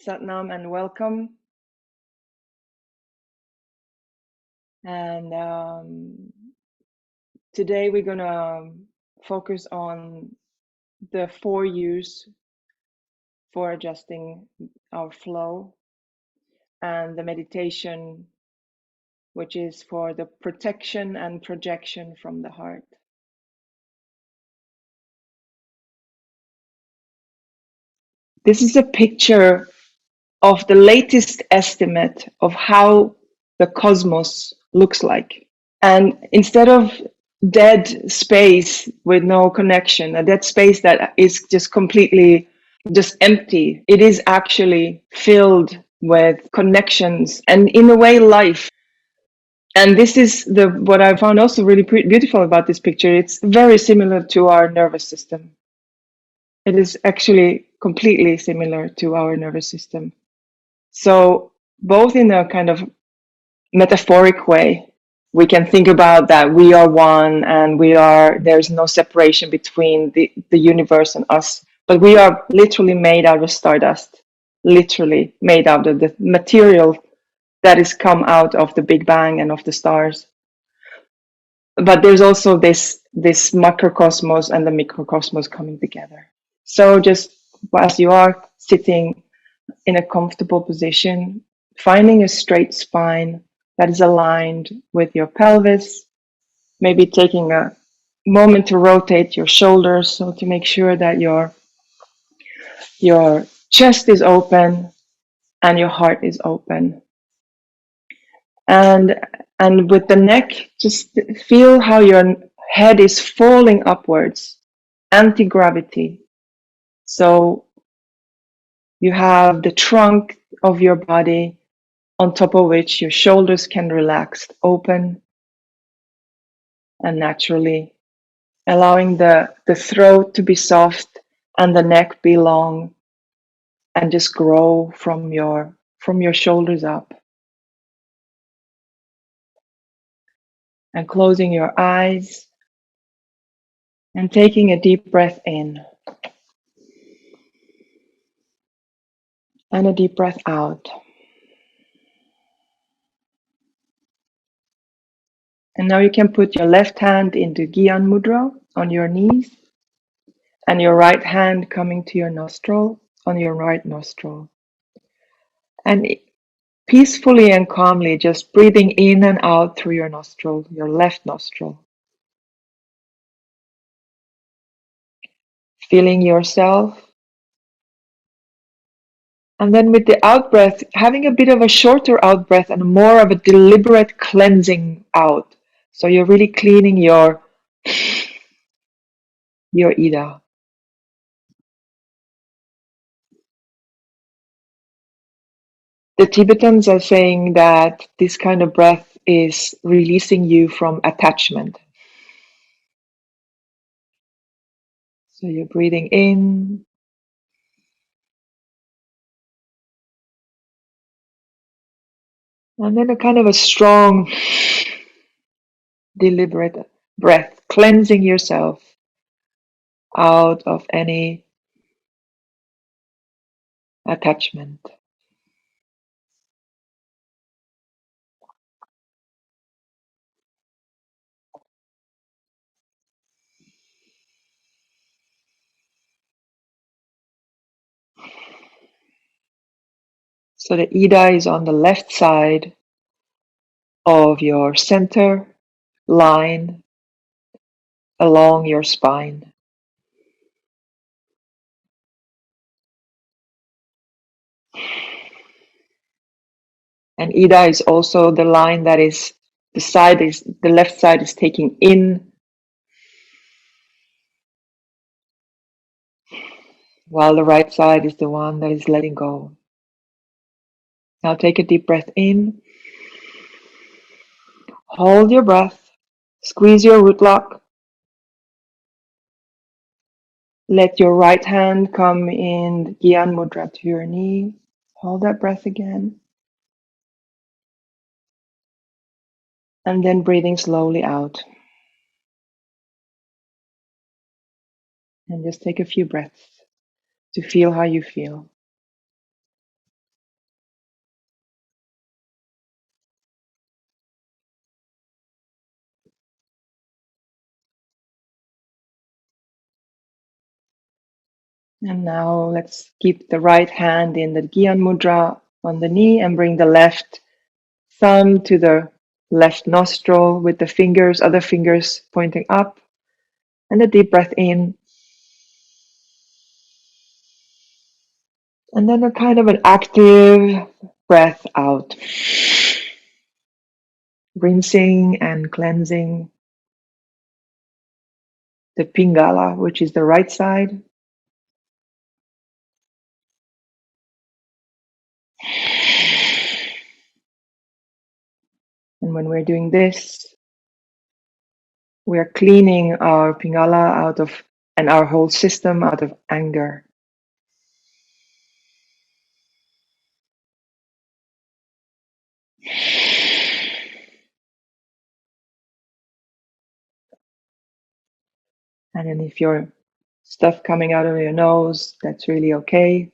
Satnam and welcome. And today we're gonna focus on the 4 U's for adjusting our flow, and the meditation, which is for the protection and projection from the heart. This is a picture of the latest estimate of how the cosmos looks like. And instead of dead space with no connection, a dead space that is just completely just empty, it is actually filled with connections and, in a way, life. And this is what I found also really beautiful about this picture. It's very similar to our nervous system. It is actually completely similar to our nervous system. So both in a kind of metaphoric way, we can think about that we are one, and there's no separation between the universe and us, but we are literally made out of stardust, literally made out of the material that is come out of the Big Bang and of the stars. But there's also this macrocosmos and the microcosmos coming together. So just as you are sitting in a comfortable position, finding a straight spine that is aligned with your pelvis, maybe taking a moment to rotate your shoulders, so to make sure that your chest is open and your heart is open. And with the neck, just feel how your head is falling upwards, anti-gravity. So you have the trunk of your body on top of which your shoulders can relax, open and naturally, allowing the throat to be soft and the neck be long and just grow from your shoulders up. And closing your eyes and taking a deep breath in and a deep breath out. And now you can put your left hand into Gyan Mudra on your knees, and your right hand coming to your nostril, on your right nostril. And peacefully and calmly, just breathing in and out through your nostril, your left nostril. Feeling yourself. And then with the out breath, having a bit of a shorter out breath and more of a deliberate cleansing out. So you're really cleaning your Ida. The Tibetans are saying that this kind of breath is releasing you from attachment. So you're breathing in. And then a kind of a strong, deliberate breath, cleansing yourself out of any attachment. So the Ida is on the left side of your center line along your spine. And Ida is also the line that is the left side is taking in, while the right side is the one that is letting go. Now take a deep breath in. Hold your breath. Squeeze your root lock. Let your right hand come in Gyan Mudra to your knee. Hold that breath again. And then breathing slowly out. And just take a few breaths to feel how you feel. And now let's keep the right hand in the Gyan Mudra on the knee and bring the left thumb to the left nostril with the fingers, other fingers pointing up. And a deep breath in. And then a kind of an active breath out. Rinsing and cleansing the Pingala, which is the right side. And when we're doing this, we are cleaning our Pingala out of, and our whole system out of anger. And then if your stuff coming out of your nose, that's really okay.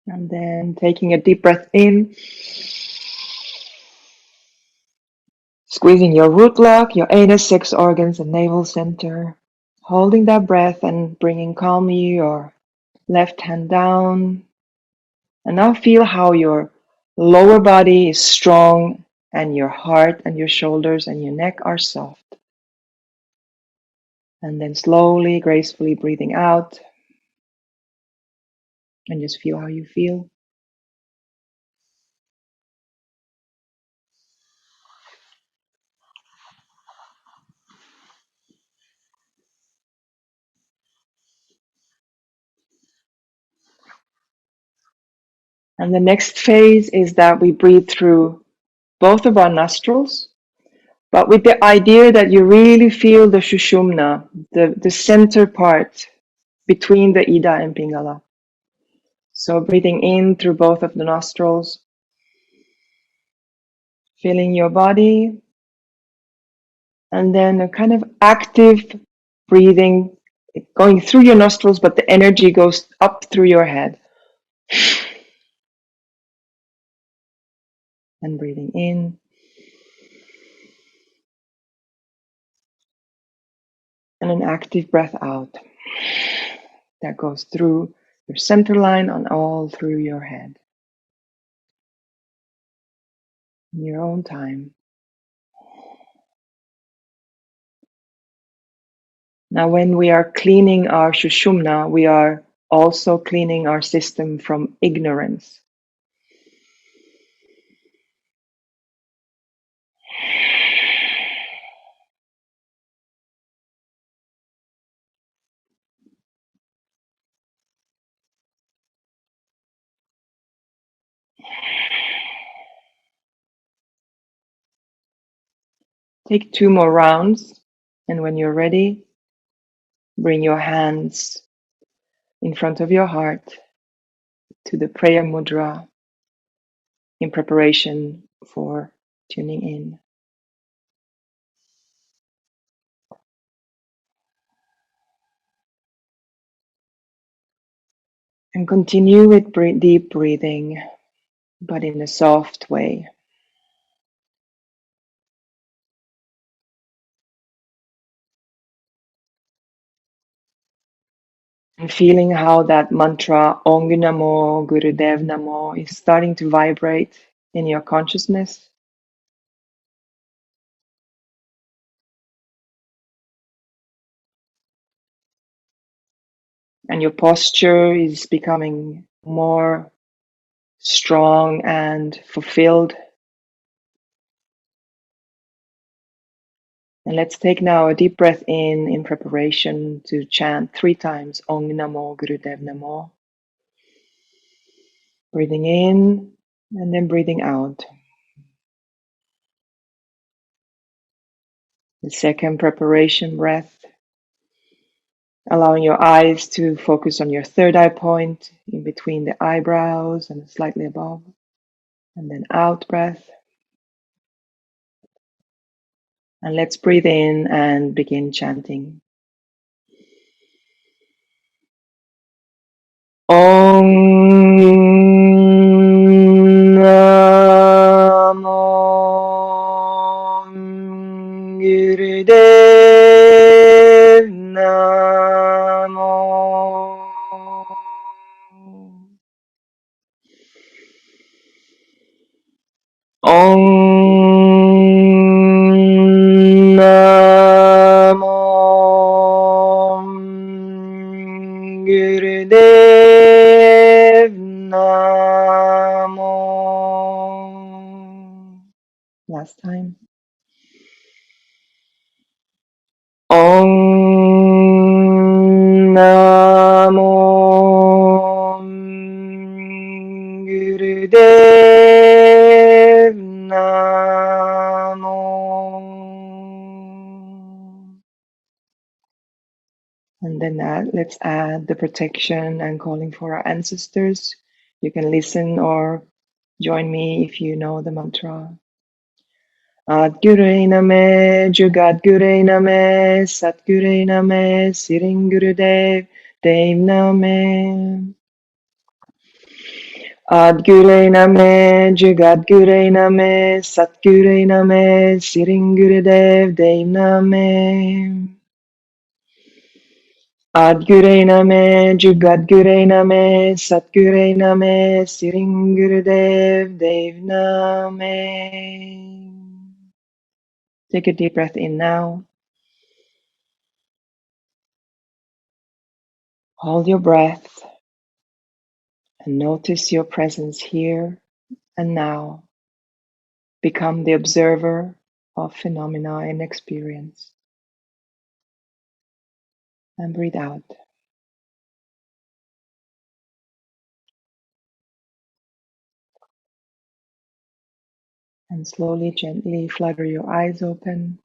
And then taking a deep breath in, squeezing your root lock, your anus, sex organs, and navel center. Holding that breath and bringing calmly your left hand down. And now feel how your lower body is strong and your heart and your shoulders and your neck are soft. And then slowly, gracefully breathing out and just feel how you feel. And the next phase is that we breathe through both of our nostrils, but with the idea that you really feel the Shushumna, the center part between the Ida and Pingala. So breathing in through both of the nostrils, feeling your body, and then a kind of active breathing, going through your nostrils, but the energy goes up through your head. And breathing in. And an active breath out that goes through your center line and all through your head in your own time. Now, when we are cleaning our Shushumna, we are also cleaning our system from ignorance. Take 2 more rounds, and when you're ready, bring your hands in front of your heart to the prayer mudra in preparation for tuning in. And continue with deep breathing, but in a soft way. And feeling how that mantra, Om Namo Gurudev Namo, is starting to vibrate in your consciousness. And your posture is becoming more strong and fulfilled. And let's take now a deep breath in preparation to chant 3 times Om Namo Gurudev Namo. Breathing in and then breathing out. The second preparation breath, allowing your eyes to focus on your third eye point in between the eyebrows and slightly above. And then out breath. And let's breathe in and begin chanting. Om Namo Gurudev Namo. Om Namo Gurudev Namo. Last time. Om Namo Gurudev Namo. And then let's add the protection and calling for our ancestors. You can listen or join me if you know the mantra. Adgure name, Jugadgure name, Satgure name, Siringurudev, Dev name. Adgure name, Jugadgure name, Satgure name, Siringurudev, Dev name. Adgure name, Jugadgure name, Satgure name, Siringurudev, Dev name. Take a deep breath in now. Hold your breath and notice your presence here and now. Become the observer of phenomena and experience. And breathe out. And slowly, gently flutter your eyes open.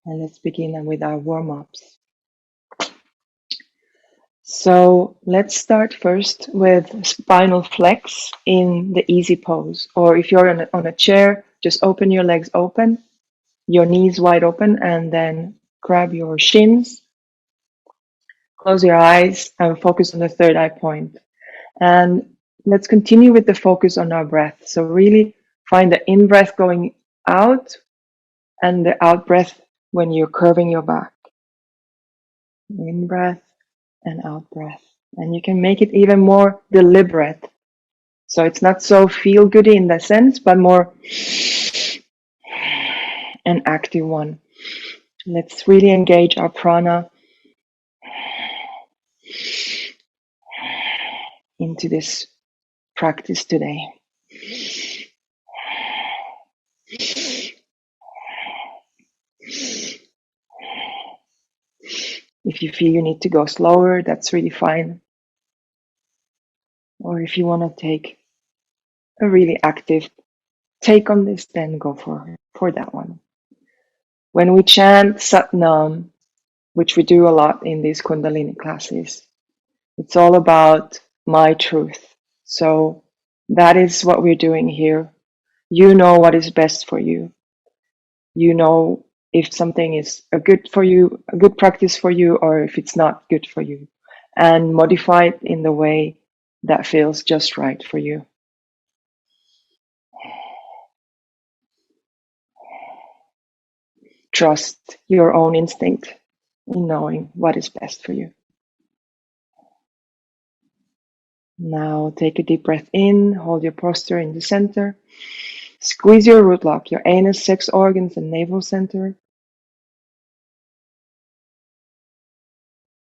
And let's begin with our warm-ups. So let's start first with spinal flex in the easy pose. Or if you're on a chair, just open your legs open, your knees wide open, and then grab your shins. Close your eyes and focus on the third eye point. And let's continue with the focus on our breath. So really find the in-breath going out and the out-breath when you're curving your back. In-breath and out-breath. And you can make it even more deliberate. So it's not so feel-good in that sense, but more an active one. Let's really engage our prana into this practice today. If you feel you need to go slower, that's really fine. Or if you want to take a really active take on this, then go for that one. When we chant Satnam, which we do a lot in these Kundalini classes, it's all about my truth. So that is what we're doing here. You know what is best for you. You know if something is a good practice for you, or if it's not good for you, and modify it in the way that feels just right for you. Trust your own instinct in knowing what is best for you. Now take a deep breath in, hold your posture in the center. Squeeze your root lock, your anus, sex organs, and navel center.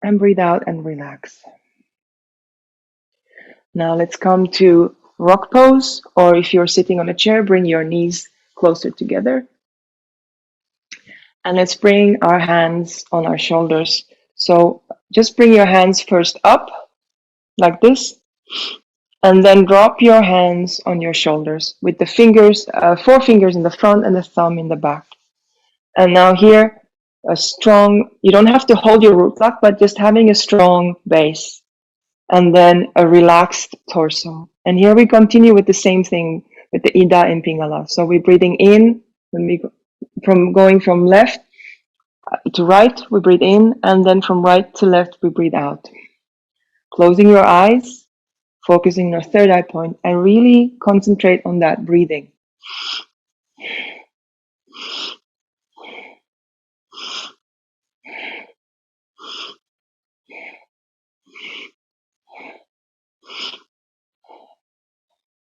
And breathe out and relax. Now let's come to rock pose, or if you're sitting on a chair, bring your knees closer together. And let's bring our hands on our shoulders. So just bring your hands first up, like this. And then drop your hands on your shoulders with the fingers, 4 fingers in the front and the thumb in the back. And now here, a strong, you don't have to hold your root lock, but just having a strong base and then a relaxed torso. And here we continue with the same thing with the Ida and Pingala. So we're breathing in when we go, from going from left to right, we breathe in, and then from right to left, we breathe out. Closing your eyes, focusing on your third eye point, and really concentrate on that breathing.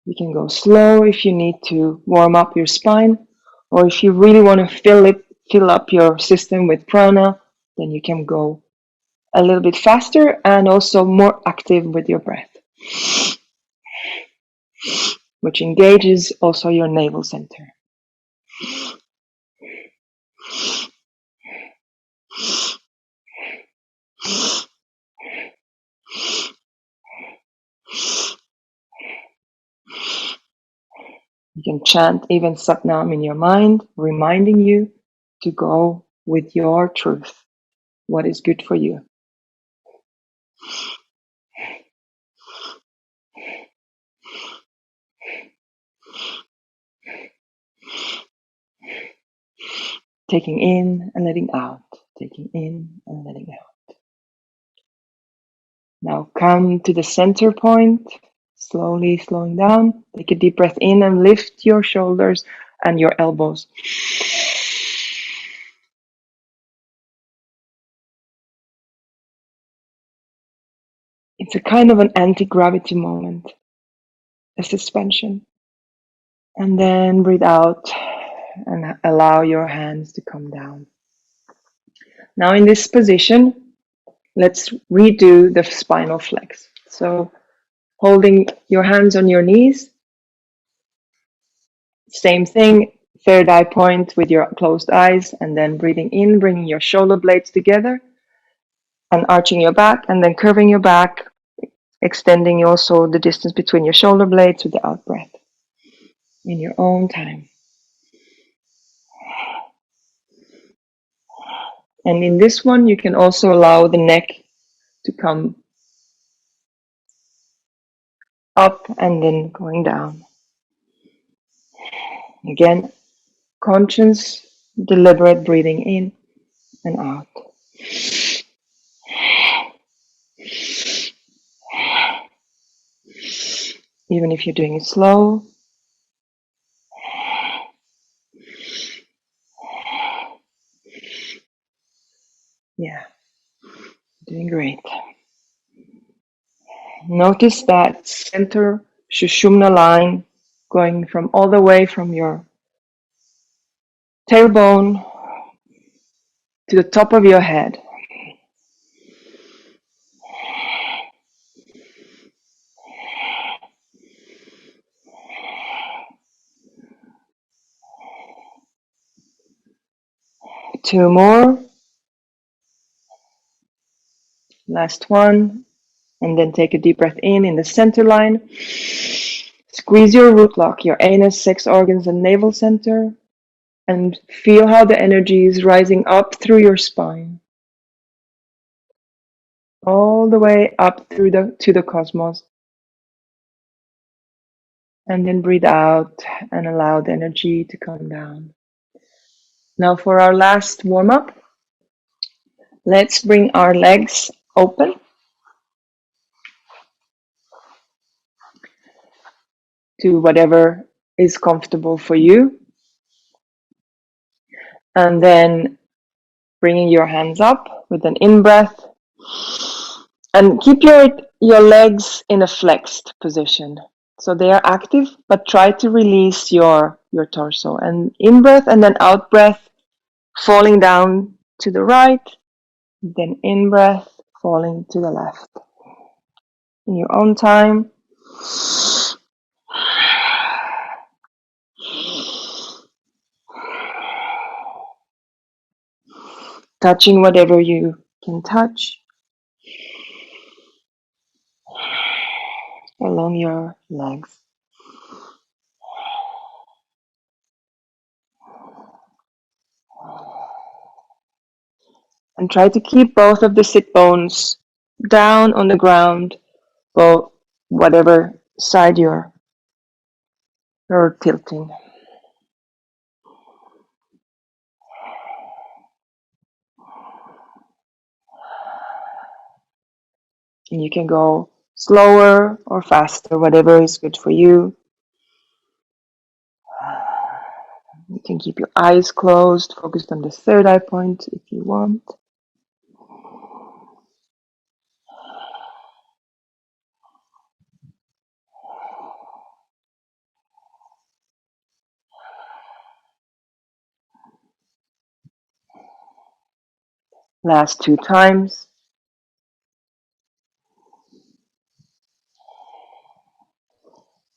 You can go slow if you need to warm up your spine, or if you really want to fill up your system with prana, then you can go a little bit faster and also more active with your breath, which engages also your navel center. You can chant even Satnam in your mind, reminding you to go with your truth, what is good for you. Taking in and letting out, taking in and letting out. Now come to the center point, slowly slowing down. Take a deep breath in and lift your shoulders and your elbows. It's a kind of an anti-gravity moment, a suspension. And then breathe out and allow your hands to come down. Now in this position, let's redo the spinal flex. So holding your hands on your knees, same thing, third eye point with your closed eyes, and then breathing in, bringing your shoulder blades together and arching your back, and then curving your back, extending also the distance between your shoulder blades with the out breath in your own time. And in this one, you can also allow the neck to come up and then going down. Again, conscious, deliberate breathing in and out. Even if you're doing it slow. Yeah, doing great. Notice that center Shushumna line going from all the way from your tailbone to the top of your head. Two more. Last one. And then take a deep breath in the center line. Squeeze your root lock, your anus, sex organs, and navel center. And feel how the energy is rising up through your spine. All the way up through to the cosmos. And then breathe out and allow the energy to come down. Now for our last warm-up, let's bring our legs open. To whatever is comfortable for you. And then bringing your hands up with an in-breath. And keep your legs in a flexed position. So they are active, but try to release your torso. And in-breath and then out-breath, falling down to the right. Then in-breath, falling to the left. In your own time. Touching whatever you can touch along your legs. And try to keep both of the sit bones down on the ground, or whatever side you're tilting. And you can go slower or faster, whatever is good for you. You can keep your eyes closed, focused on the third eye point if you want. Last 2 times.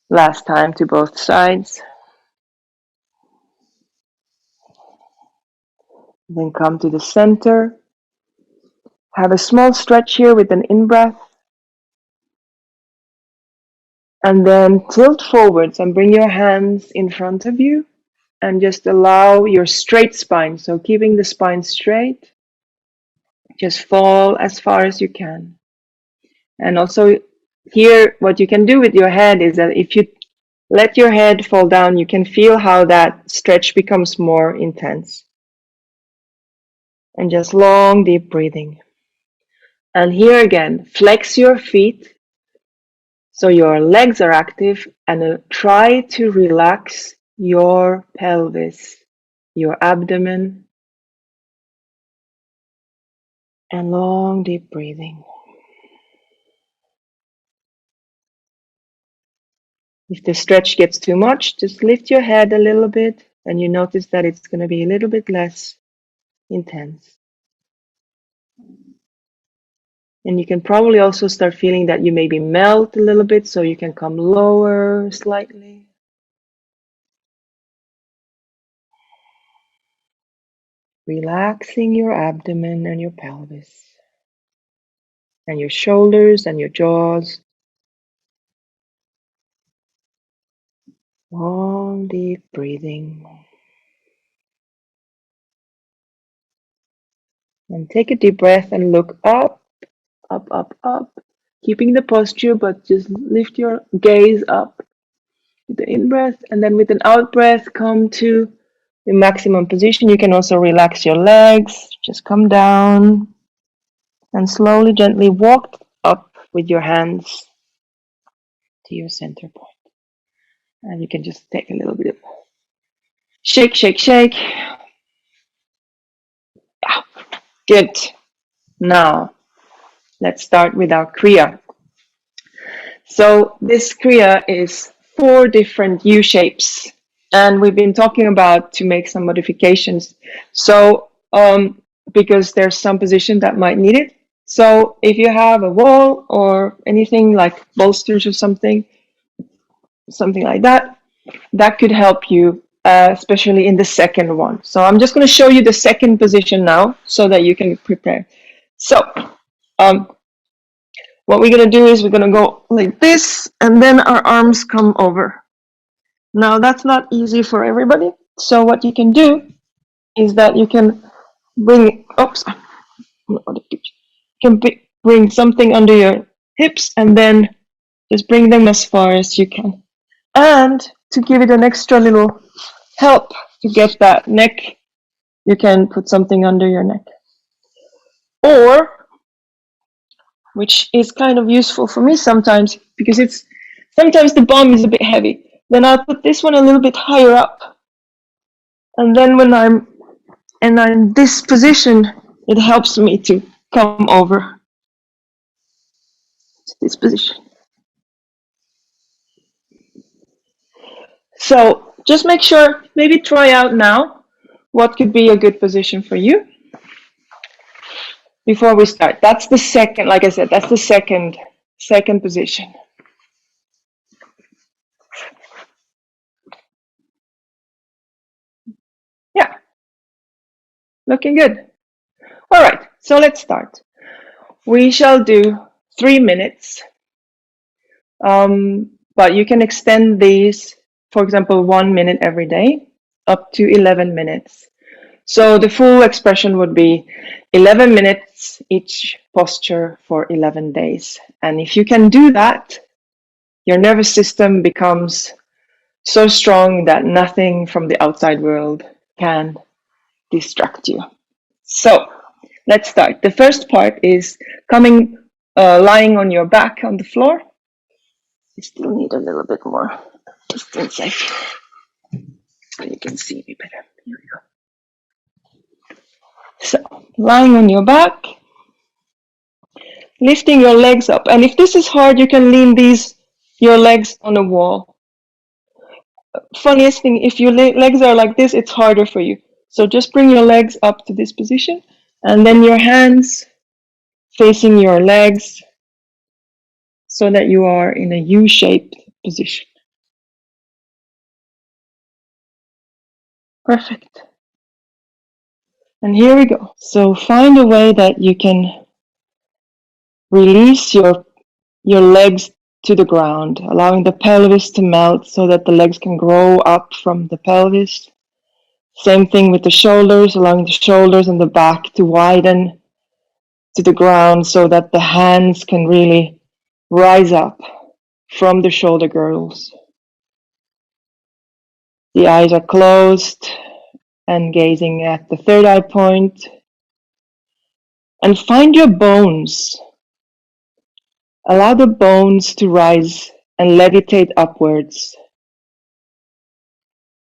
Last time to both sides. Then come to the center. Have a small stretch here with an in-breath. And then tilt forwards and bring your hands in front of you. And just allow your straight spine. So keeping the spine straight. Just fall as far as you can. And also here, what you can do with your head is that if you let your head fall down, you can feel how that stretch becomes more intense. And just long, deep breathing. And here again, flex your feet so your legs are active, and try to relax your pelvis, your abdomen, and long, deep breathing. If the stretch gets too much, just lift your head a little bit, and you notice that it's going to be a little bit less intense. And you can probably also start feeling that you maybe melt a little bit, so you can come lower slightly. Relaxing your abdomen and your pelvis, and your shoulders and your jaws. Long, deep breathing. And take a deep breath and look up, up, up, up. Keeping the posture, but just lift your gaze up with the in-breath. And then with an out-breath, come to the maximum position. You can also relax your legs. Just come down and slowly, gently walk up with your hands to your center point. And you can just take a little bit of shake, shake, shake. Yeah. Good. Now, let's start with our Kriya. So this Kriya is 4 different U shapes, and we've been talking about to make some modifications. So because there's some position that might need it. So if you have a wall or anything like bolsters or something like that, that could help you, especially in the second one. So I'm just going to show you the second position now so that you can prepare. So what we're going to do is we're going to go like this, and then our arms come over. Now that's not easy for everybody. So what you can do is that you can bring, bring something under your hips, and then just bring them as far as you can. And to give it an extra little help to get that neck, you can put something under your neck. Or, which is kind of useful for me sometimes, because sometimes the bum is a bit heavy. Then I'll put this one a little bit higher up. And then when I'm in this position, it helps me to come over to this position. So just make sure, maybe try out now what could be a good position for you before we start. That's the second, like I said, that's the second position. Yeah, looking good. All right, so let's start. We shall do 3 minutes, but you can extend these, for example, 1 minute every day, up to 11 minutes. So the full expression would be 11 minutes each posture for 11 days. And if you can do that, your nervous system becomes so strong that nothing from the outside world can distract you. So let's start. The first part is lying on your back on the floor. You still need a little bit more distance, I feel, so you can see me better. Here we go. So, lying on your back, lifting your legs up. And if this is hard, you can lean your legs on a wall. Funniest thing, if your legs are like this, it's harder for you. So just bring your legs up to this position, and then your hands facing your legs so that you are in a U-shaped position. Perfect. And here we go. So find a way that you can release your legs to the ground, allowing the pelvis to melt so that the legs can grow up from the pelvis. Same thing with the shoulders, allowing the shoulders and the back to widen to the ground so that the hands can really rise up from the shoulder girdles. The eyes are closed and gazing at the third eye point. And find your bones. Allow the bones to rise and levitate upwards.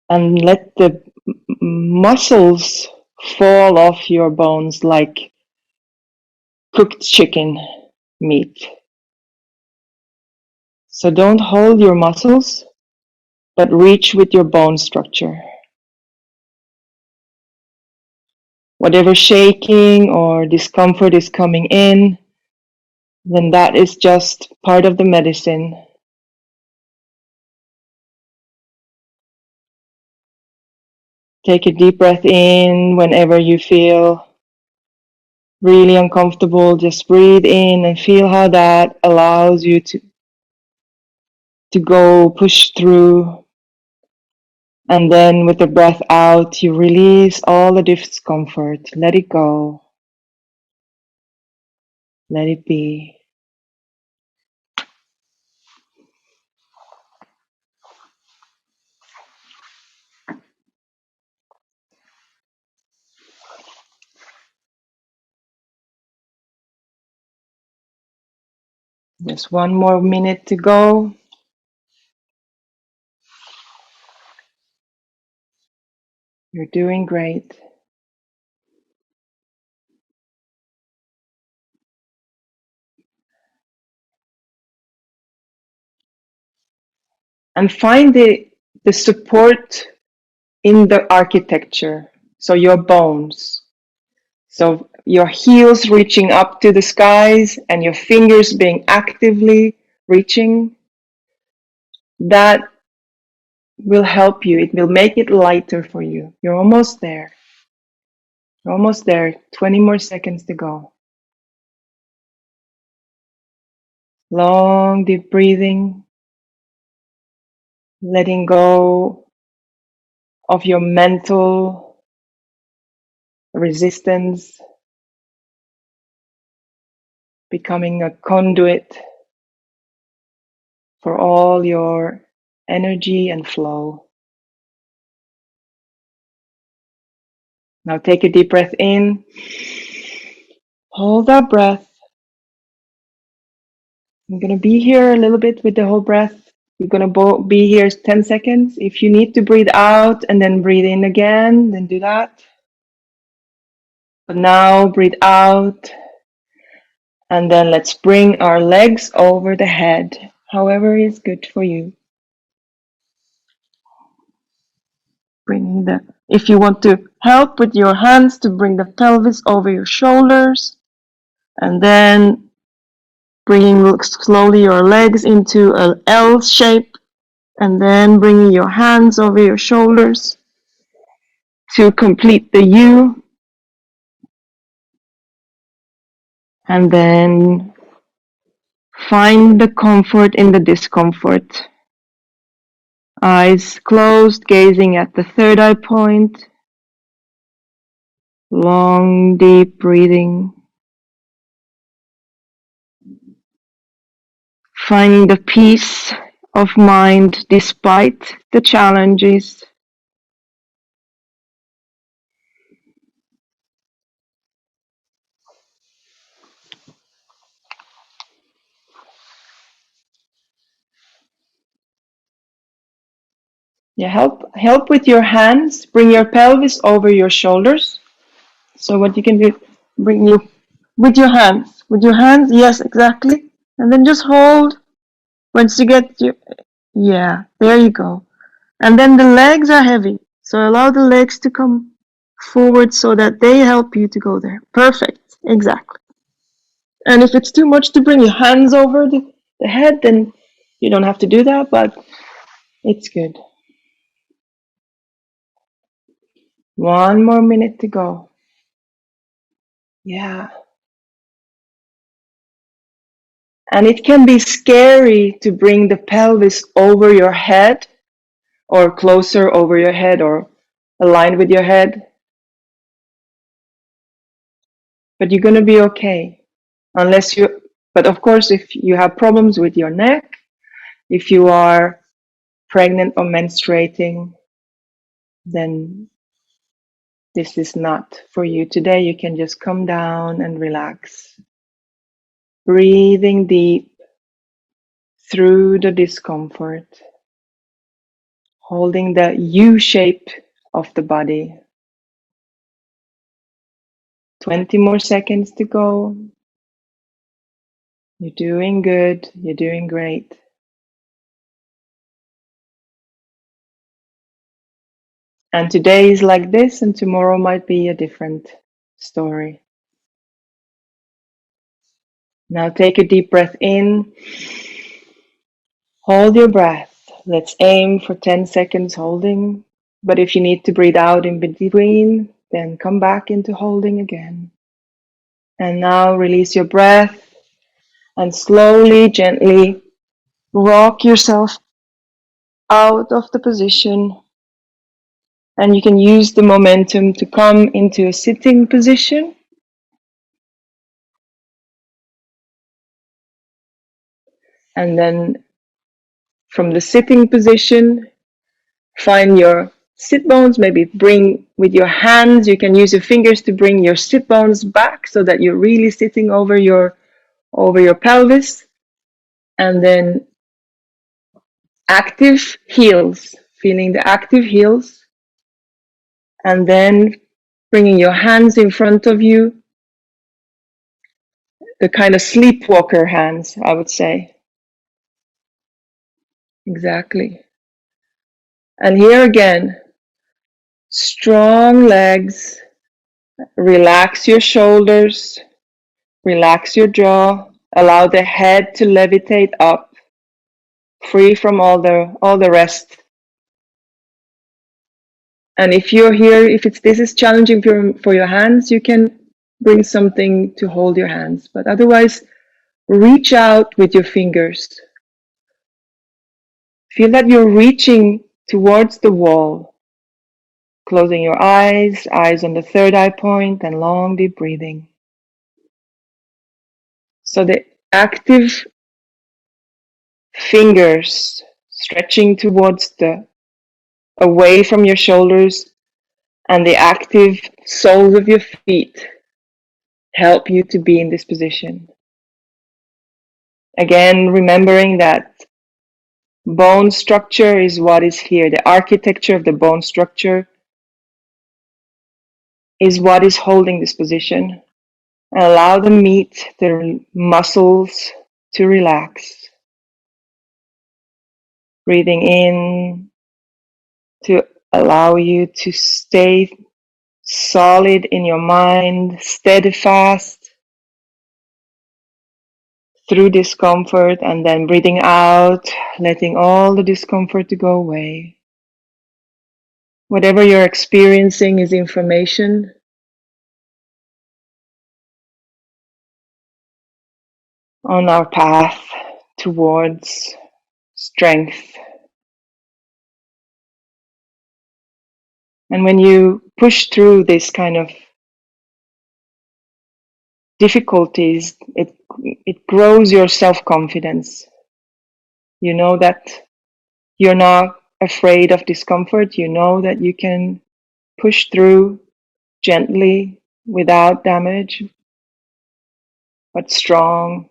And let the muscles fall off your bones like cooked chicken meat. So don't hold your muscles, but reach with your bone structure. Whatever shaking or discomfort is coming in, then that is just part of the medicine. Take a deep breath in whenever you feel really uncomfortable. Just breathe in and feel how that allows you to go push through. And then with the breath out, you release all the discomfort. Let it go. Let it be. Just one more minute to go. You're doing great. And find the support in the architecture. So your bones. So your heels reaching up to the skies and your fingers being actively reaching. That will help you. It will make it lighter for you. You're almost there. You're almost there. 20 more seconds to go. Long, deep breathing. Letting go of your mental resistance. Becoming a conduit for all your energy and flow. Now take a deep breath in. Hold that breath. I'm going to be here a little bit with the whole breath. You're going to be here 10 seconds. If you need to breathe out and then breathe in again, then do that. But now breathe out. And then let's bring our legs over the head, however is good for you. If you want to help with your hands to bring the pelvis over your shoulders, and then bringing slowly your legs into an L shape, and then bringing your hands over your shoulders to complete the U, and then find the comfort in the discomfort. Eyes closed, gazing at the third eye point. Long, deep breathing. Finding the peace of mind despite the challenges. Yeah, help with your hands. Bring your pelvis over your shoulders. So what you can do, bring you with your hands. With your hands, yes, exactly. And then just hold. Once you get your, yeah, there you go. And then the legs are heavy. So allow the legs to come forward so that they help you to go there. Perfect. Exactly. And if it's too much to bring your hands over the head, then you don't have to do that, but it's good. 1 more minute to go. Yeah. And it can be scary to bring the pelvis over your head or closer over your head or aligned with your head. But you're going to be okay. But of course, if you have problems with your neck, if you are pregnant or menstruating, then this is not for you today. You can just come down and relax. Breathing deep through the discomfort, holding the U shape of the body. 20 more seconds to go. You're doing good. You're doing great. And today is like this, and tomorrow might be a different story. Now take a deep breath in. Hold your breath. Let's aim for 10 seconds holding. But if you need to breathe out in between, then come back into holding again. And now release your breath and slowly, gently rock yourself out of the position. And you can use the momentum to come into a sitting position. And then from the sitting position, find your sit bones. Maybe bring with your hands. You can use your fingers to bring your sit bones back so that you're really sitting over your pelvis. And then active heels, feeling the active heels. And then bringing your hands in front of you, the kind of sleepwalker hands, I would say. Exactly. And here again, strong legs, relax your shoulders, relax your jaw, allow the head to levitate up, free from all the rest. And if you're here, if this is challenging for your hands, you can bring something to hold your hands. But otherwise, reach out with your fingers. Feel that you're reaching towards the wall. Closing your eyes, eyes on the third eye point, and long deep breathing. So the active fingers stretching towards away from your shoulders, and the active soles of your feet help you to be in this position. Again, remembering that bone structure is what is here. The architecture of the bone structure is what is holding this position. And allow the meat, the muscles to relax. Breathing in to allow you to stay solid in your mind, steadfast through discomfort, and then breathing out, letting all the discomfort to go away. Whatever you're experiencing is information. On our path towards strength. And when you push through this kind of difficulties, it grows your self-confidence. You know that you're not afraid of discomfort. You know that you can push through gently without damage, but strong,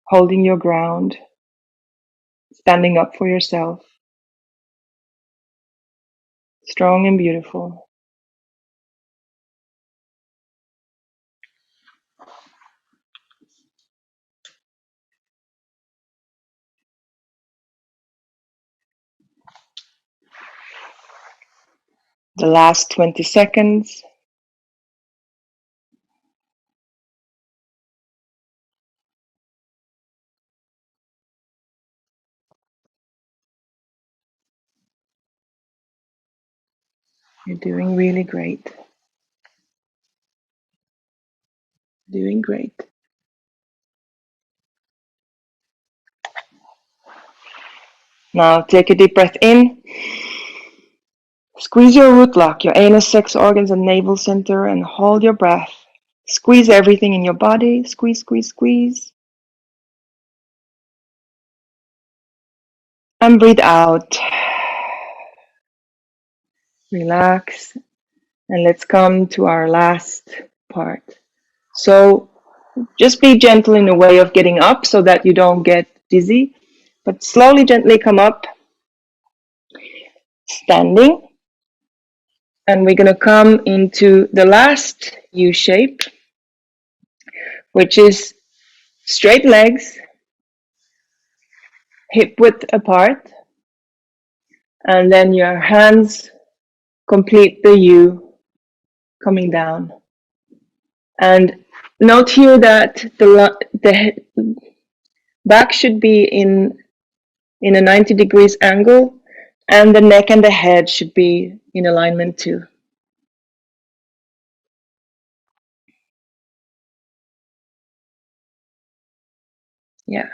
holding your ground, standing up for yourself, strong and beautiful. The last 20 seconds. You're doing really great. Doing great. Now take a deep breath in. Squeeze your root lock, your anus, sex organs, and navel center, and hold your breath. Squeeze everything in your body. Squeeze, squeeze, squeeze. And breathe out. Relax. And let's come to our last part. So just be gentle in a way of getting up so that you don't get dizzy. But slowly, gently come up, standing. And we're going to come into the last U shape, which is straight legs, hip width apart, and then your hands complete the U coming down. And note here that the back should be in a 90 degrees angle, and the neck and the head should be in alignment too. Yeah.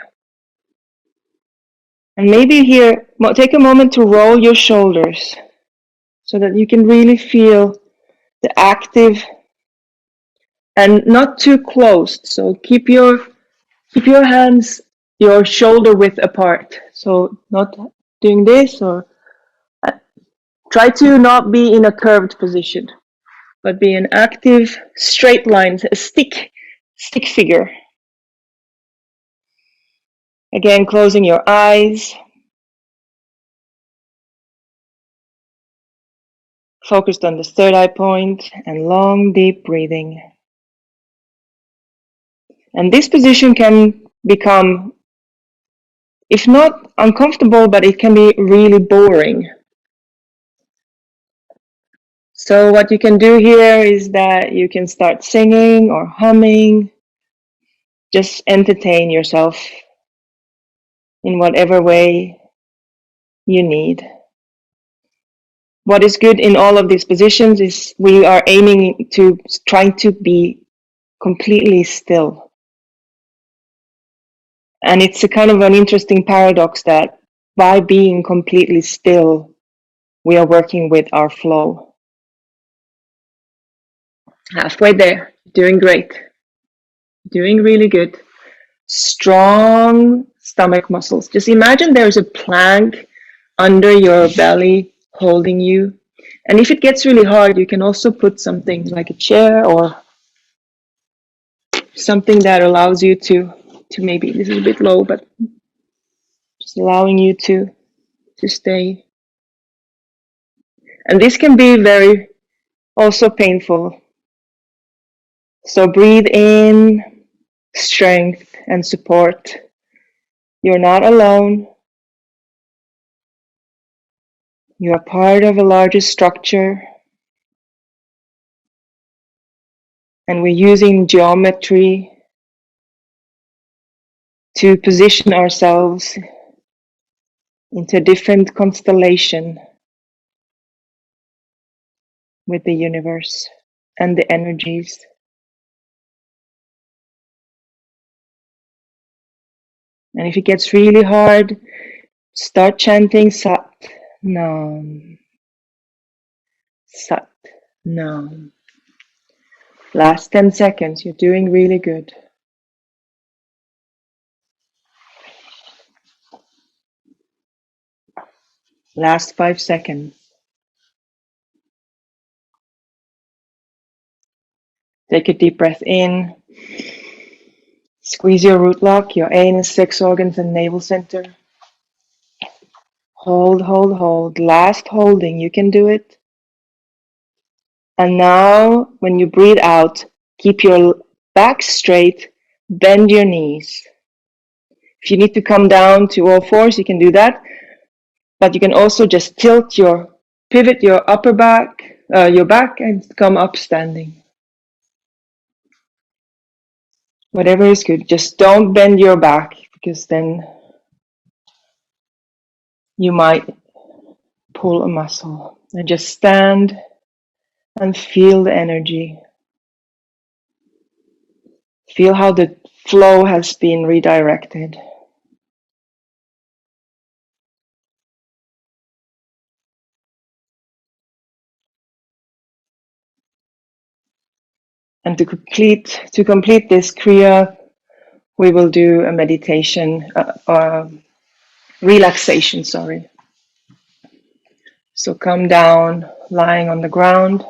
And maybe here, take a moment to roll your shoulders so that you can really feel the active and not too closed. So keep your hands, your shoulder width apart. So not doing this, or try to not be in a curved position, but be an active straight line, a stick figure. Again, closing your eyes. Focused on the third eye point and long, deep breathing. And this position can become, if not uncomfortable, but it can be really boring. So what you can do here is that you can start singing or humming. Just entertain yourself in whatever way you need. What is good in all of these positions is we are aiming to trying to be completely still. And it's a kind of an interesting paradox that by being completely still, we are working with our flow. Halfway there, doing great. Doing really good. Strong stomach muscles. Just imagine there's a plank under your belly holding you. And if it gets really hard, you can also put something like a chair or something that allows you to maybe, this is a bit low, but just allowing you to stay. And this can be very also painful. So breathe in strength and support. You're not alone. You are part of a larger structure. And we're using geometry to position ourselves into a different constellation with the universe and the energies. And if it gets really hard, start chanting Sat Nam. Sat Nam. Last 10 seconds. You're doing really good. Last 5 seconds. Take a deep breath in. Squeeze your root lock, your anus, sex organs, and navel center. Hold, hold, hold. Last holding. You can do it. And now, when you breathe out, keep your back straight, bend your knees. If you need to come down to all fours, you can do that. But you can also just pivot your upper back, your back, and come up standing. Whatever is good. Just don't bend your back, because then you might pull a muscle. And just stand and feel the energy. Feel how the flow has been redirected. And to complete this Kriya, we will do a meditation, relaxation, sorry. So come down, lying on the ground,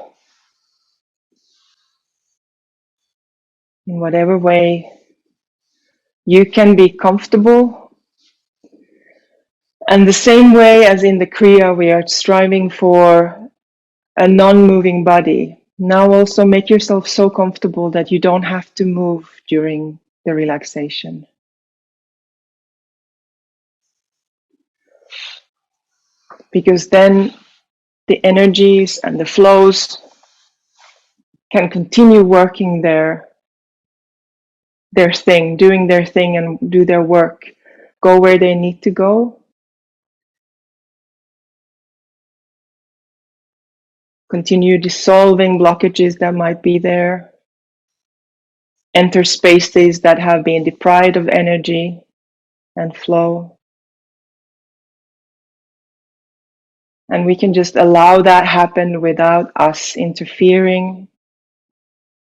in whatever way you can be comfortable. And the same way as in the Kriya, we are striving for a non-moving body. Now also make yourself so comfortable that you don't have to move during the relaxation. Because then the energies and the flows can continue working their thing, doing their thing and do their work, go where they need to go. Continue dissolving blockages that might be there. Enter spaces that have been deprived of energy and flow. And we can just allow that happen without us interfering,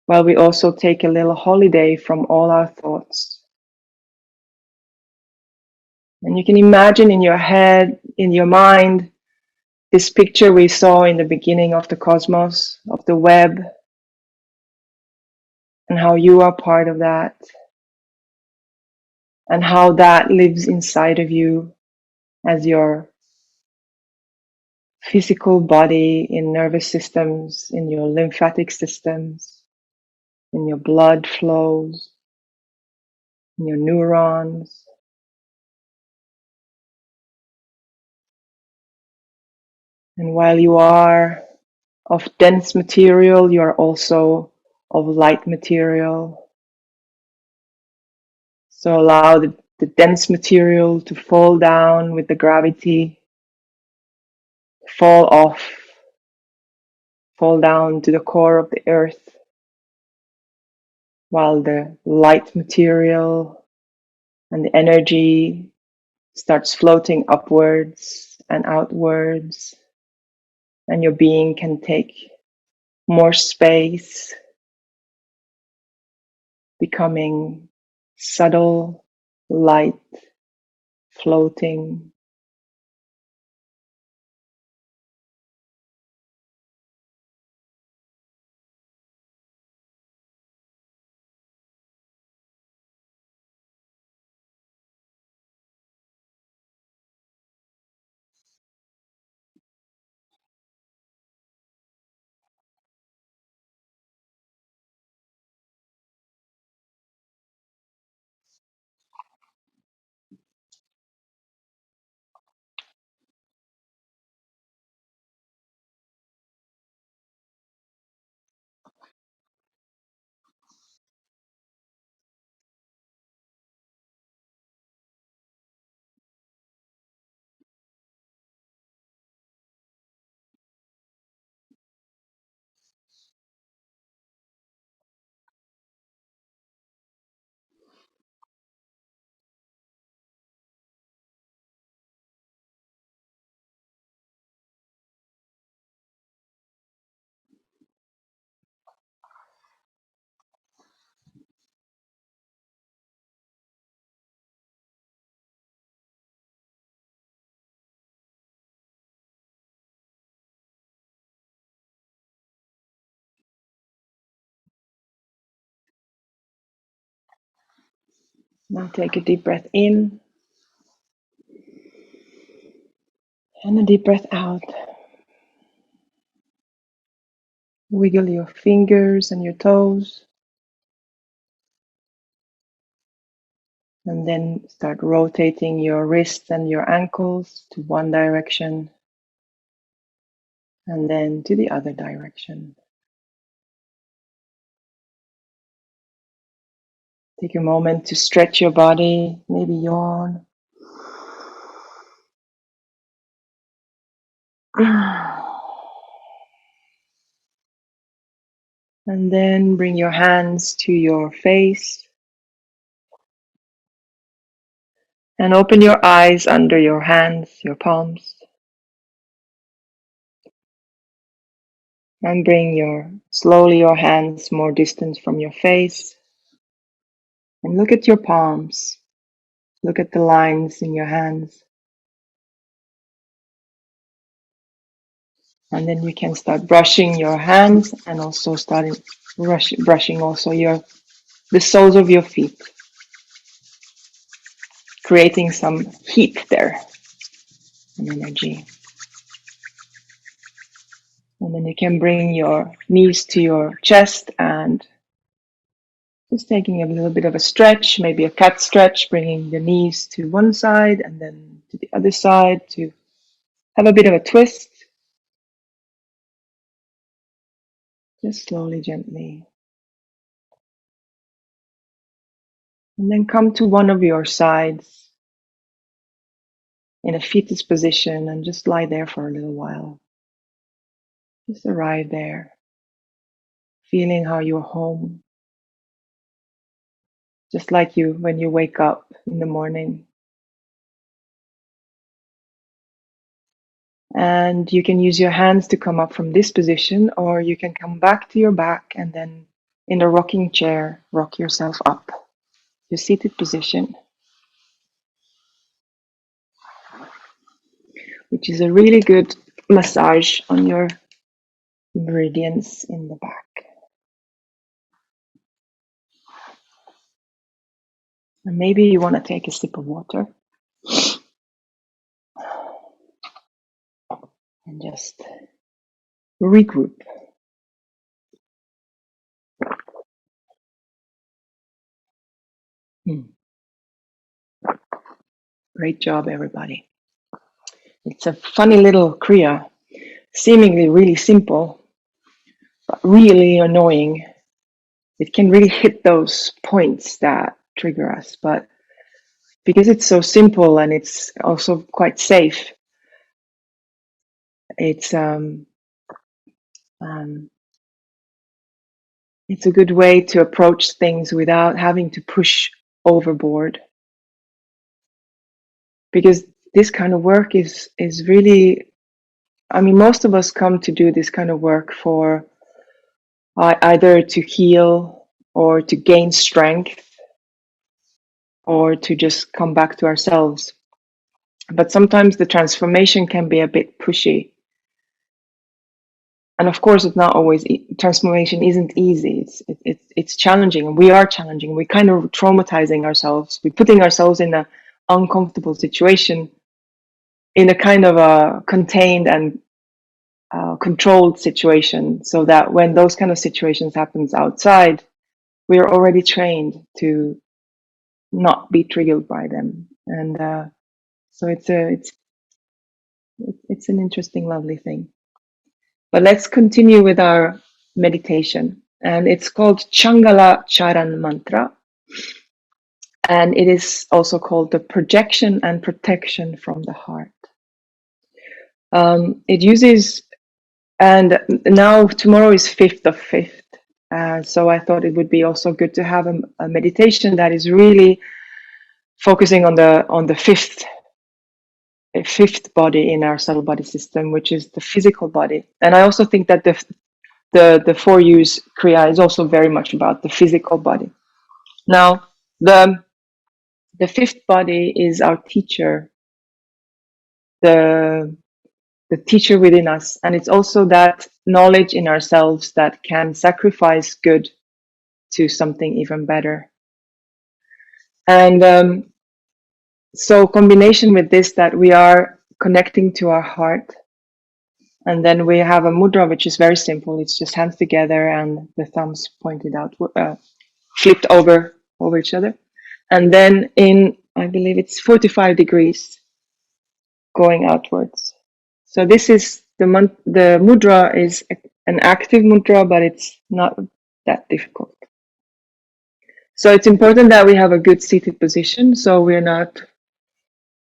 while we also take a little holiday from all our thoughts. And you can imagine in your head, in your mind, this picture we saw in the beginning of the cosmos, of the web, and how you are part of that, and how that lives inside of you as your physical body, in nervous systems, in your lymphatic systems, in your blood flows, in your neurons. And while you are of dense material, you are also of light material. So allow the dense material to fall down with the gravity, fall off, fall down to the core of the earth, while the light material and the energy starts floating upwards and outwards, and your being can take more space, becoming subtle, light, floating. Now take a deep breath in and a deep breath out. Wiggle your fingers and your toes. And then start rotating your wrists and your ankles to one direction and then to the other direction. Take a moment to stretch your body, maybe yawn. And then bring your hands to your face and open your eyes under your hands, your palms. And bring slowly your hands more distance from your face. And look at your palms. Look at the lines in your hands. And then you can start brushing your hands and also starting brushing also the soles of your feet, creating some heat there and energy. And then you can bring your knees to your chest and just taking a little bit of a stretch, maybe a cat stretch, bringing the knees to one side and then to the other side to have a bit of a twist. Just slowly, gently. And then come to one of your sides in a fetus position and just lie there for a little while. Just arrive there, feeling how you're home. Just like you when you wake up in the morning. And you can use your hands to come up from this position, or you can come back to your back and then in a rocking chair, rock yourself up. Your seated position, which is a really good massage on your meridians in the back. And maybe you want to take a sip of water and just regroup. Great job, everybody. It's a funny little Kriya, seemingly really simple, but really annoying. It can really hit those points that trigger us, but because it's so simple and it's also quite safe, it's it's a good way to approach things without having to push overboard. Because this kind of work is really, I mean, most of us come to do this kind of work for either to heal or to gain strength or to just come back to ourselves. But sometimes the transformation can be a bit pushy. And of course, it's not always, transformation isn't easy. It's challenging, and we are challenging. We're kind of traumatizing ourselves. We're putting ourselves in an uncomfortable situation, in a kind of a contained and controlled situation, so that when those kind of situations happens outside, we are already trained to not be triggered by them. And so it's an interesting, lovely thing. But let's continue with our meditation. And it's called Mangala Charan mantra. And it is also called the projection and protection from the heart. It uses, and now tomorrow is 5th of 5th. So I thought it would be also good to have a meditation that is really focusing on the fifth body in our subtle body system, which is the physical body. And I also think that the 4U's Kriya is also very much about the physical body. Now, the fifth body is our teacher, the teacher within us, and it's also that knowledge in ourselves that can sacrifice good to something even better. And so combination with this, that we are connecting to our heart. And then we have a mudra, which is very simple. It's just hands together and the thumbs pointed out, flipped over each other. And then in, I believe it's 45 degrees going outwards. So this is the mudra is an active mudra, but it's not that difficult. So it's important that we have a good seated position. So we're not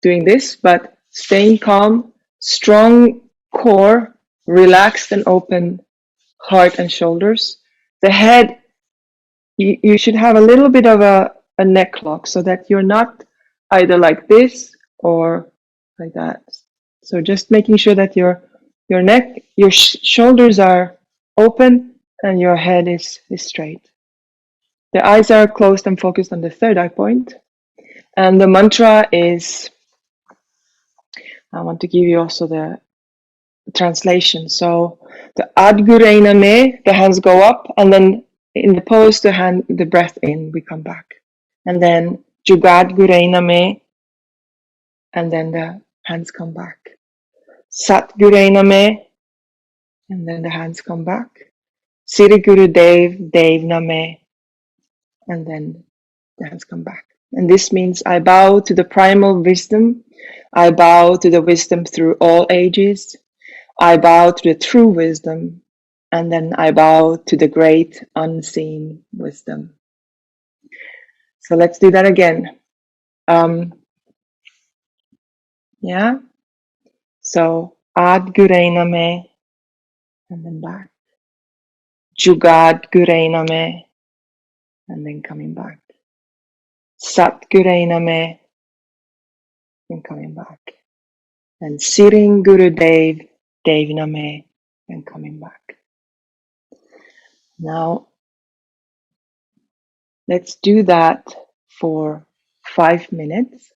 doing this, but staying calm, strong core, relaxed and open heart and shoulders. The head, you should have a little bit of a neck lock so that you're not either like this or like that. So just making sure that your neck, your shoulders are open and your head is straight. The eyes are closed and focused on the third eye point. And the mantra is, I want to give you also the translation. So the Adgureina me, the hands go up, and then in the pose, the breath in, we come back. And then Jugad Gureina me, and then the hands come back. Sat Gureina me, and then the hands come back. Siri Guru Dev, Dev Name, and then the hands come back. And this means I bow to the primal wisdom. I bow to the wisdom through all ages. I bow to the true wisdom, and then I bow to the great unseen wisdom. So let's do that again. Yeah. So Ad Gureina me, and then back. Jugad Gureina me, and then coming back. Sat Gureina me, and coming back. And Siring Guru Dev, Devina me, and coming back. Now let's do that for 5 minutes.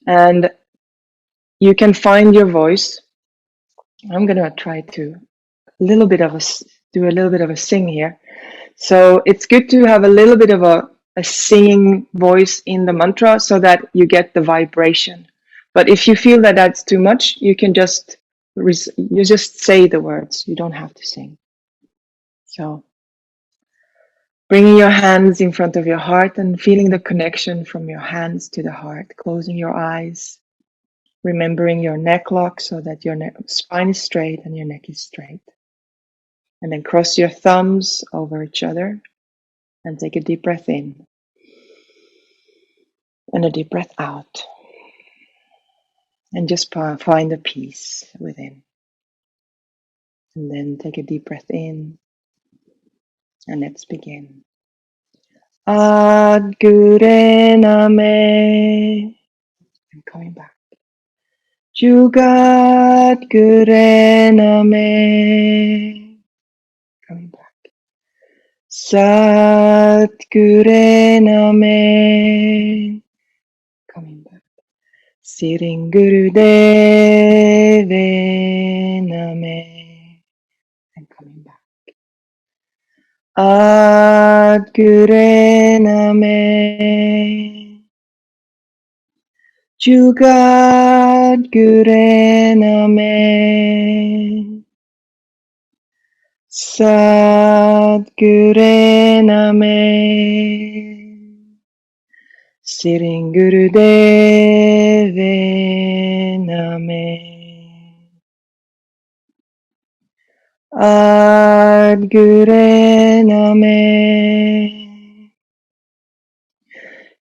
And you can find your voice. I'm gonna try to do a little bit of a sing here. So it's good to have a little bit of a singing voice in the mantra so that you get the vibration. But if you feel that that's too much, you can just say the words. You don't have to sing. So bringing your hands in front of your heart and feeling the connection from your hands to the heart, closing your eyes. Remembering your neck lock so that your spine is straight and your neck is straight. And then cross your thumbs over each other and take a deep breath in and a deep breath out. And just find a peace within. And then take a deep breath in and let's begin. Ad Gurena me. And coming back. Jugat Gurena me. Coming back. Satgurena me. Coming back. Siring Gurudevena me. And coming back. Adgurena me. Jugat Gurena me. Satgurena me. Siring Gurudevena me. Adgurena me.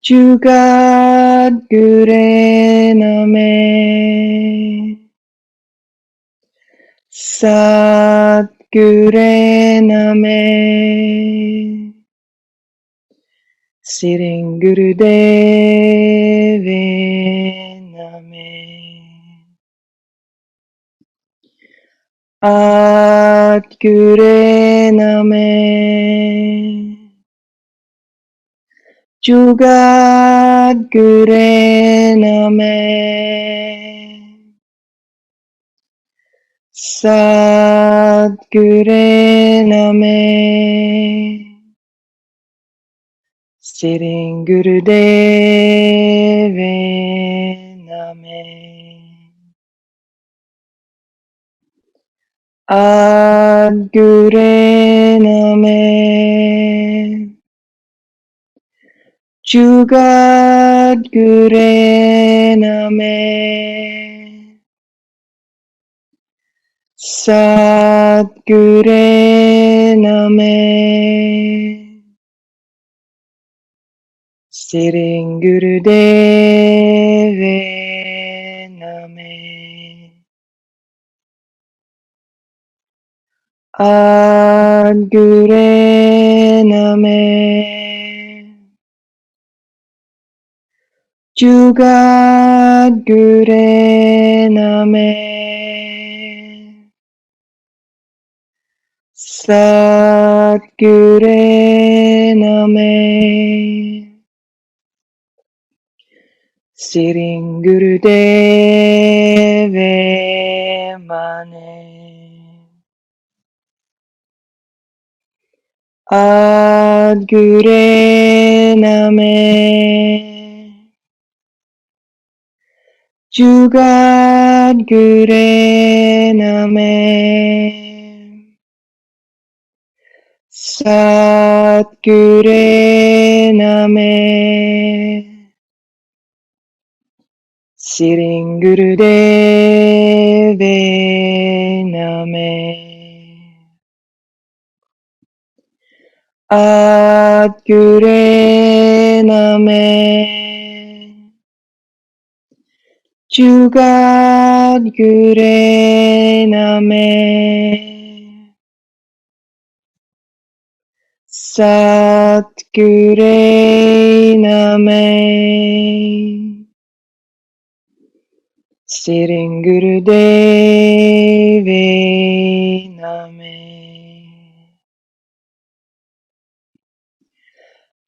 Jugat Gurena me. Satgurena me. Siring Gurudevena me. Adgurena me. Jugat Gurena me. Satgurena me. Sitting Gurudeve Name. Ad Gure Name. Jugat Gure Name. Sat Gure Name. Sitting Gurudeve Name. Ad Gure Name. Jugat Gure Name. Sat Gure Name. Sitting Gurudeve Mane. Ad Gure Name. Jugat Gure Name. Sat Gure Name. Sitting Gurudeve Name. Ad Gure Name. Jugat Gure Name. Sat Gure Name. Sitting Gurudeve Name.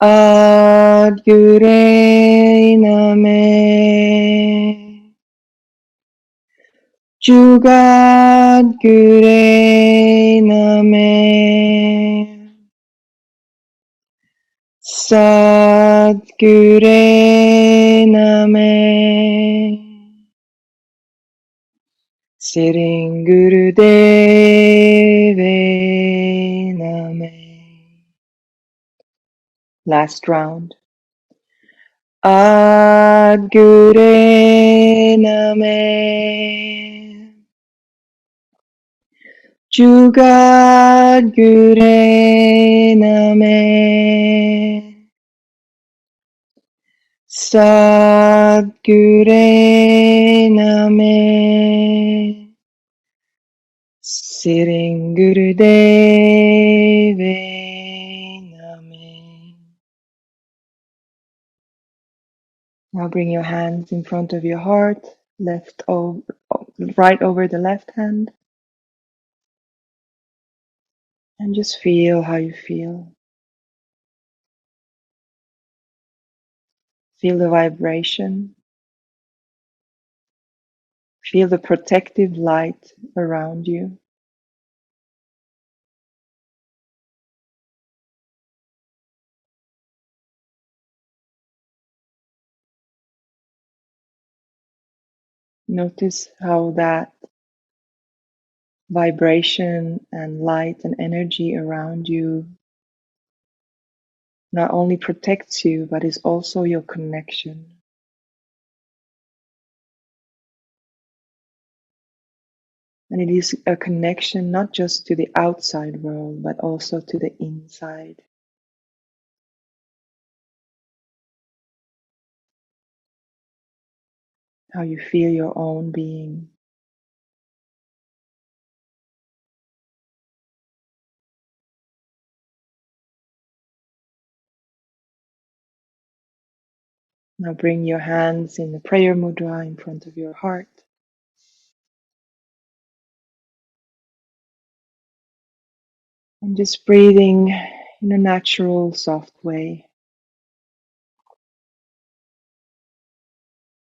Ad Gure Name. Jugat Gure Name. Sat Gure Name. Sitting Gurudeve Name. Last round. Ad Gure Name. Jugat Gure Name. Sat Gure Name. Sitting Gurudeve Name. Now bring your hands in front of your heart, right over the left hand, and just feel how you feel. Feel the vibration. Feel the protective light around you. Notice how that vibration and light and energy around you not only protects you, but is also your connection. And it is a connection not just to the outside world, but also to the inside. How you feel your own being. Now bring your hands in the prayer mudra in front of your heart. And just breathing in a natural, soft way.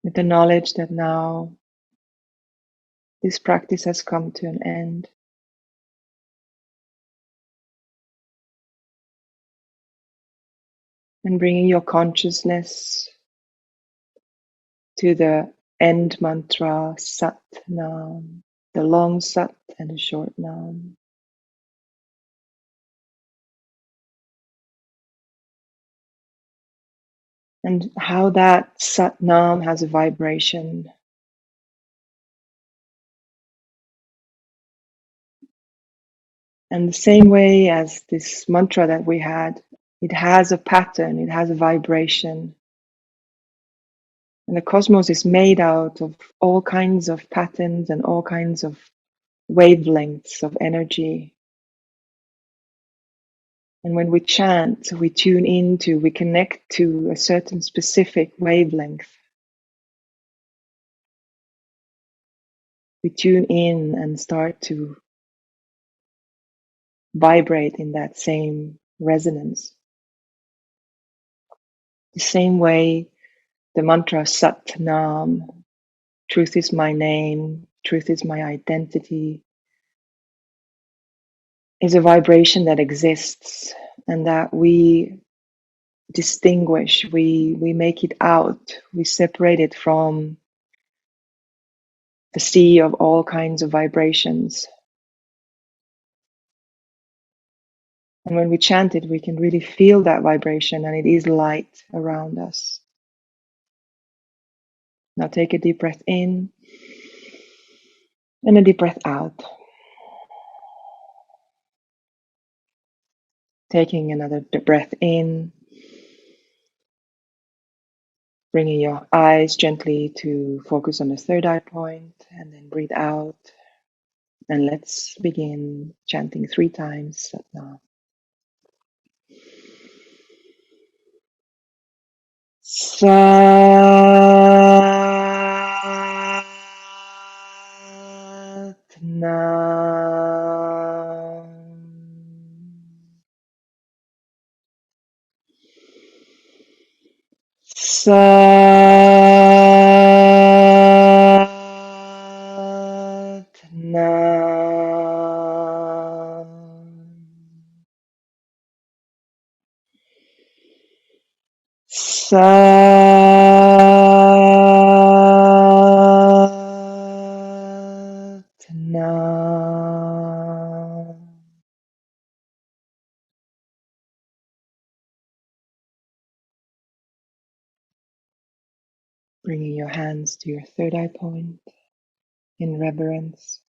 With the knowledge that now this practice has come to an end. And bringing your consciousness to the end mantra, Sat Nam, the long Sat and the short Nam. And how that Sat Nam has a vibration. And the same way as this mantra that we had, it has a pattern, it has a vibration. And the cosmos is made out of all kinds of patterns and all kinds of wavelengths of energy. And when we chant, we tune into, we connect to a certain specific wavelength. We tune in and start to vibrate in that same resonance. The same way the mantra Sat Nam, truth is my name, truth is my identity, is a vibration that exists and that we distinguish, we make it out, we separate it from the sea of all kinds of vibrations. And when we chant it, we can really feel that vibration, and it is light around us. Now take a deep breath in and a deep breath out. Taking another breath in, bringing your eyes gently to focus on the third eye point, and then breathe out. And let's begin chanting 3 times Sat Nam. Sat Nam. Sat Nam. Sat Nam. Bringing your hands to your third eye point in reverence.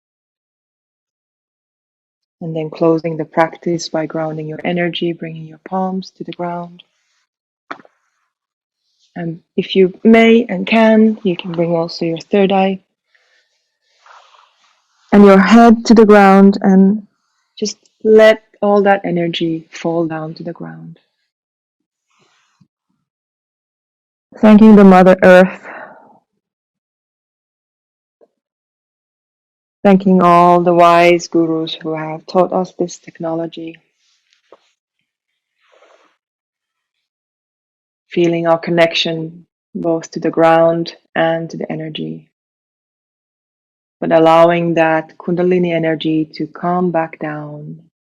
And then closing the practice by grounding your energy, bringing your palms to the ground. And if you may and can, you can bring also your third eye and your head to the ground and just let all that energy fall down to the ground. Thanking the Mother Earth, thanking all the wise gurus who have taught us this technology, feeling our connection both to the ground and to the energy, but allowing that Kundalini energy to come back down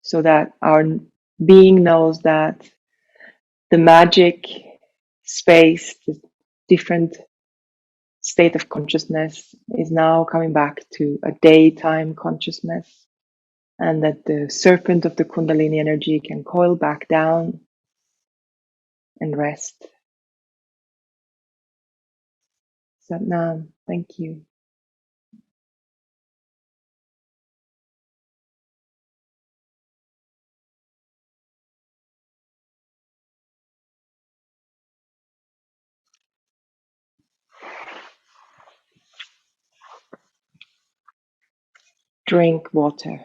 so that our being knows that the magic space, the different state of consciousness is now coming back to a daytime consciousness, and that the serpent of the Kundalini energy can coil back down and rest. Satnam, thank you. Drink water.